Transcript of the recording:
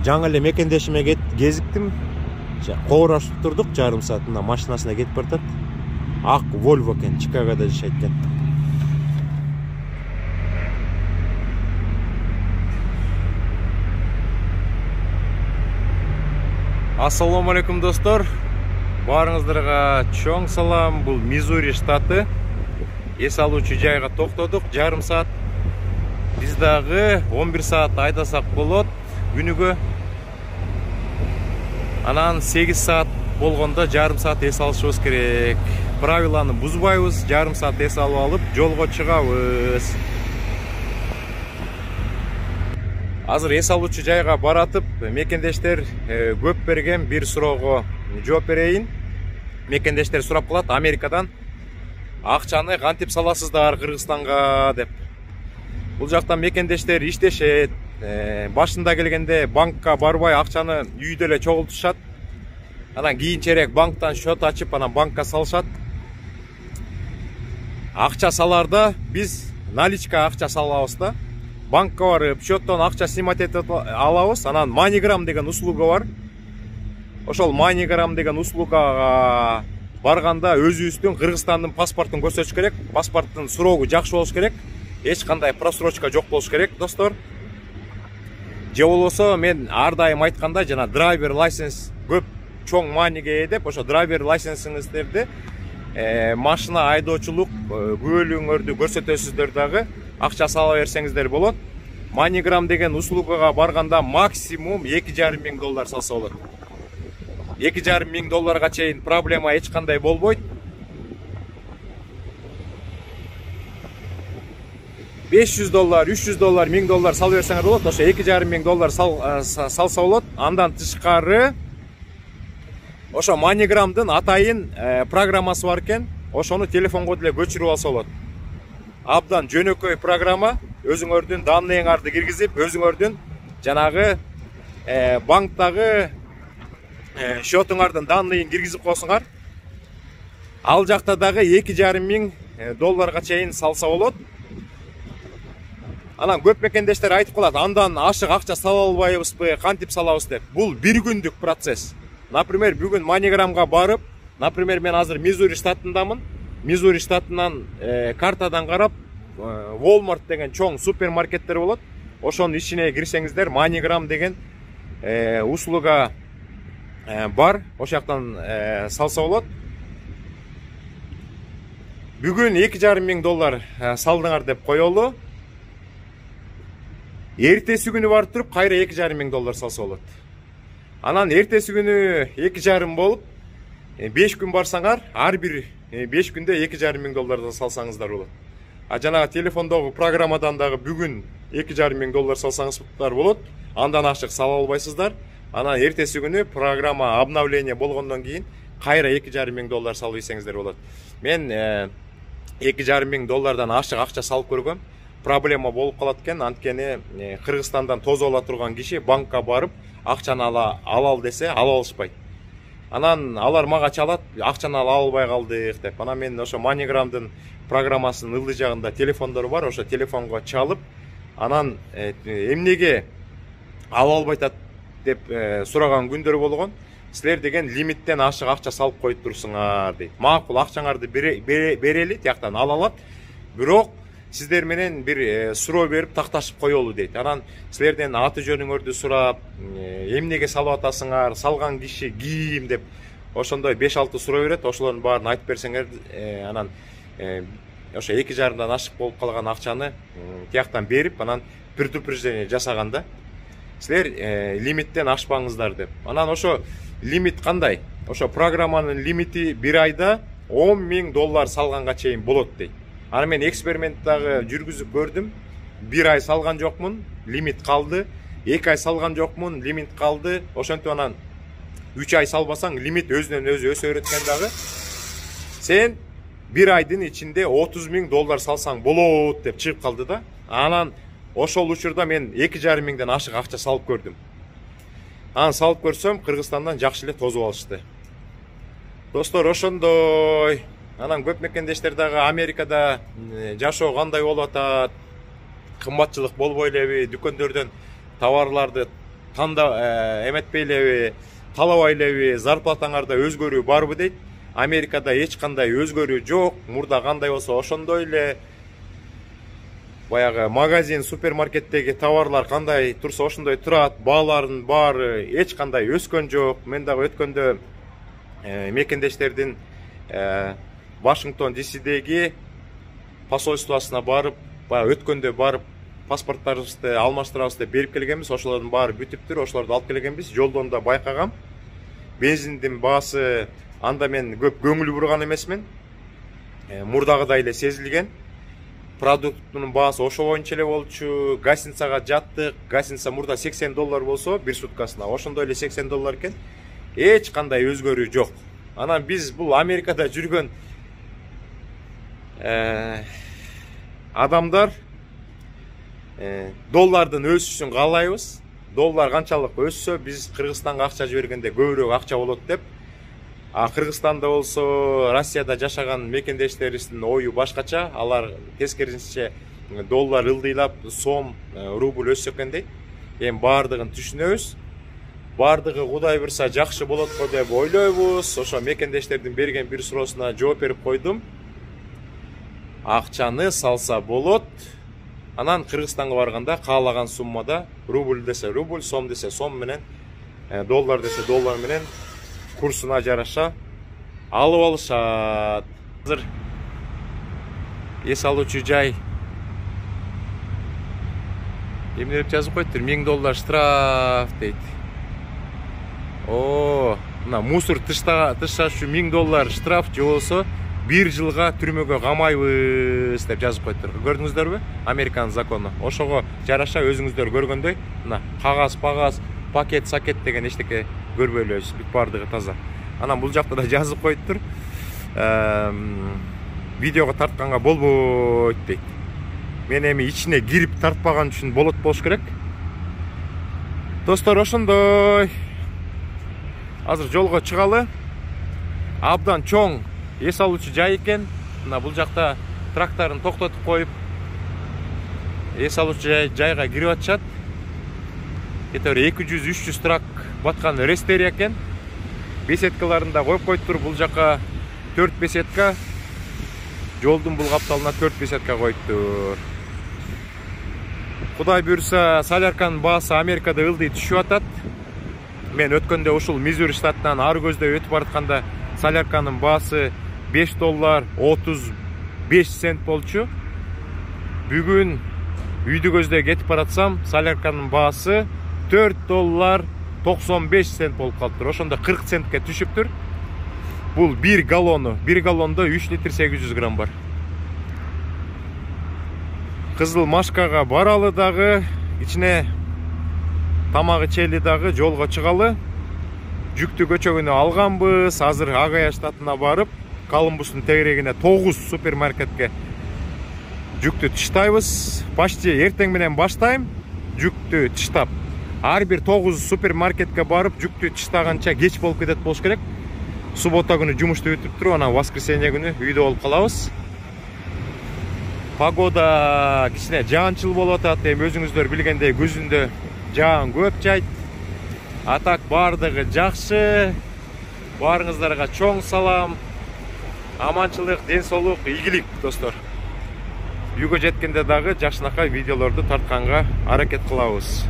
жаңы эле мекендешиме кезиктим. Коорашып турдук, жарым саатында машинасына кетип бартат. Ак Volvo экен, Чикагода жашайт экен. Ассаламу алейкум достор. Барыңыздарга чоң салам. Бул Мизури штаты. Эс алуучу жайга токтодук. Жарым саат. Биз дагы 11 саат айдасак болот күнүгө. Анан 8 саат болгондо жарым саат эс алышыбыз керек. Правиланы бузбайбыз, жарым саат эс алып жолго чыгабыз. Азыр эс алуучу жайга баратып, мекендештер көп берген бир суроого жооп берейин. Мекендештер сурап калат Америкадан: акчаны кантип саласыздар Кыргызстанга деп. Бул жактан мекендештер иштешет. Башында келгенде банкка барбай акчаны үйдө эле чогултушат. Анан кийинчерээк банктан счет ачып, анан банкка салышат. Акча саларда биз наличка акча салабыз да. Банкка барып, счеттон акча снимать этип алабыз. Анан MoneyGram деген услуга бар. Ошол MoneyGram деген услугага барганда өзүбүздүн Кыргызстандын паспортун көрсөтүш керек. Паспорттун срогу жакшы болуш керек. Эч кандай просрочка жок болуш керек, достор. Же болбосо мен ар дайым айтканда, жана драйвер лайсенс көп чоң мааниге ээ деп, ошо драйвер лайсенсиңиздерди машина айдоочулук күбөлүгүңөрдү көрсөтөсүздөр дагы, акча сала берсеңиздер болот. MoneyGram деген услугага барганда максимум $2,500 салса болот. $2,500 чейин проблема эч кандай болбойт. $500, $300, $1000 салып берсеңер болот. Ошо $2,500 салса болот. Андан тышкары ошо MoneyGramдын атайын программасы бар экен. Ошону телефонго деле көчүрүп алса болот. Абдан жөнөкөй программа. Өзүңөрдүн данныйыңарды киргизип, өзүңөрдүн жанагы банктагы счетуңардын данныйын киргизип койсоңар, ал жакта дагы $2,500 чейин салса болот. Анан көп мекендештер айтып калат: андан ашык акча сала албайбызбы, кантип салабыз деп. Бул бир күндүк процесс. Например, бүгүн MoneyGramга барып, например, мен азыр Мизури штатындамын. Мизури штатынан картадан карап, Walmart деген чоң супермаркеттер болот. Ошонун ичине кирсеңиздер, MoneyGram деген услуга бар. Ошол жактан салса болот. Бүгүн $2,500 салдыңар деп коелу. Эртеси күнү барып туруп, кайра $2,500 салса болот. Анан эртеси күнү 2,5 болуп, 5 күн барсаңар, ар бир 5 күндө $2,500 салсаңыздар болот. А жанагы телефондогу программадан дагы бүгүн $2,500 салсаңыздар болот. Андан ашык сала албайсыздар. Анан эртеси күнү программа обновление болгондон кийин кайра $2,500 салып ийсеңиздер болот. Мен $2,500 ашык акча салып көргөм. Проблема болуп калат экен. Анткени Кыргызстандан тозуп ала турган киши банкка барып акчаны алал десе ала алышпайт. Анан алар мага чалат: акчаны ала албай калдык деп. Анан мен ошо MoneyGramдын программасынын ылдый жагында телефондор бар. Ошо телефонго чалып, анан эмнеге ала албайтат деп сураган күндөр болгон. Силер деген лимиттен ашык акча салып коюп турсуңар дейт. Макул, акчаңарды берели, тияктан ала алат. Бирок сиздер менен бир суроо берип такташып коелу дейт. Анан силерден аты жөнүңөрдү сурап, эмнеге салып атасыңар, салган киши ким деп, ошондой 5-6 суроо берет. Ошолордун баарын айтып берсеңер, анан ошо 2,5-дан ашык болуп калган акчаны тияктан берип, анан предупреждение жасаганда силер лимиттен ашпаңыздар деп. Анан ошо лимит кандай? Ошо программанын лимити бир айда $10,000 салганга чейин болот дейт. Аны мен эксперимент дагы жүргүзүп көрдүм. Бир ай салган жокмун, лимит калды. 2 ай салган жокмун, лимит калды. Ошентип анан 3 ай салбасаң, лимит өзүнөн өзү өсө берет экен дагы. Сен бир айдын ичинде $30,000 салсаң болот деп чыгып калды да. Анан ошол учурда мен $2,500 ашык акча салып көрдүм. Анан салып көрсөм, Кыргызстандан жакшы эле тозуп алышты. Достор, ошондой. Анан көп мекендештер дагы Америкада жашоо кандай болуп атат? Кымбатчылык болбой элеби? Дүкөндөрдөн товарларды кандай эметпейлеби, талабайлеби, зарплатаңарда өзгөрүү барбы дейт. Америкада эч кандай өзгөрүү жок. Мурда кандай болсо ошондой эле. Баягы магазин, супермаркеттеги товарлар кандай турса ошондой турат. Баалардын баары эч кандай өскөн жок. Мен дагы өткөндө мекендештердин Вашингтон ДСдеги посольствосуна барып, баягы өткөндө барып паспорттарыбызды алмаштырабыз деп берип келгенбиз. Ошолордун баары бүтүптүр. Ошолорду алып келгенбиз. Жолдон да байкагам. Бензиндин баасы анда мен көп көңүл бурган эмесмин. Мурдагыдай эле сезилген. Продукттун баасы ошо боюнча эле болчу. Гостиницага жаттык. Гостиница мурда $80 болсо бир суткасына, ошондой эле $80 экен. Эч кандай өзгөрүү жок. Анан биз бул Америкада жүргөн адамдар доллардын өсүшүн каалайбыз. Доллар канчалык өссө, биз Кыргызстанга акча жибергенде көбүрөөк акча болот деп. Кыргызстанда болсо, Россияда жашаган мекендештерибиздин ою башкача. Алар тескерисинче доллар ылдыйлап, сом, рубль өссө экен дейт. Эми баардыгын түшүнөбүз. Баардыгы Кудай бурса жакшы болот го деп ойлойбуз. Ошо мекендештердин берген бир суроосуна жооп берип койдум. Акчаны салса болот. Анан Кыргызстанга барганда каалаган суммада рубль десе рубль, сом десе сом менен, доллар десе доллар менен курсуна жараша алып алышат. Азыр эс алуучу жай эмне деп жазып коюптур? $1000 штраф дейт. Мына мусор тышташ үчүн $1000 штраф же болсо 1 жылга түрмөгө камайбыз деп жазып коюптур. Көрдүңүздөрбү? Американын закону. Ошого жараша өзүңүздөр көргөндөй, мына кагаз, пакет деген эчтеке көрбөйлөбүз. Бүт баардыгы таза. Анан бул жакта да жазып коюптур. Видеого тартканга болбойт дейт. Мен эми ичине кирип тартпаган үчүн болуш керек. Достор, ошондой. Азыр жолго чыгалы. Абдан чоң эс алуучу жай экен. Мына бул жакта тракторун токтотуп коюп, эс алуучу жайга кирип атышат. Кетер 200-300 трак баткан рестерия экен. Беседкаларында коюп коюптур. Бул жака 4 беседка. Жолдун бул капталына 4 беседка коюптур. Кудай буйрса, солярканын баасы Америкада ылдый түшүп атат. Мен өткөндө ушул Мизури штатынан ар көздөй өтүп баратканда солярканын баасы $5.35 болчу. Бүгүн үйдү көздөй кетип баратсам, солярканын баасы $4.95 болуп калыптыр. Ошондо 40 центке түшүптүр. Бул 1 галлону. 1 галлондо 3 литр 800 грамм бар. Кызыл Машкага баралы дагы, ичине тамак ичели дагы, жолго чыгалы. Жүктү көчөгүнү алганбыз. Азыр Агая штатына барып, Колумбустун тегерегине 9 супермаркетке жүктү тыштайбыз. Почти эртең менен баштайм жүктү тыштап. Ар бир 9 супермаркетке барып жүктү тыштаганча кеч болуп кетет болуш керек. Суббота күнү жумушту бүтүп туруп, анан воскресенье күнү үйдө болуп калабыз. Погода кичине жаанчыл болуп атат. Эми өзүңүздөр билгендей күзүндө жаан көп жайт. Атак баардыгы жакшы. Баарыңыздарга чоң салам. Аманчылык, ден соолук, ийгилик, достор. Үйгө жеткенде дагы жакшынакай видеолорду тартканга аракет кылабыз.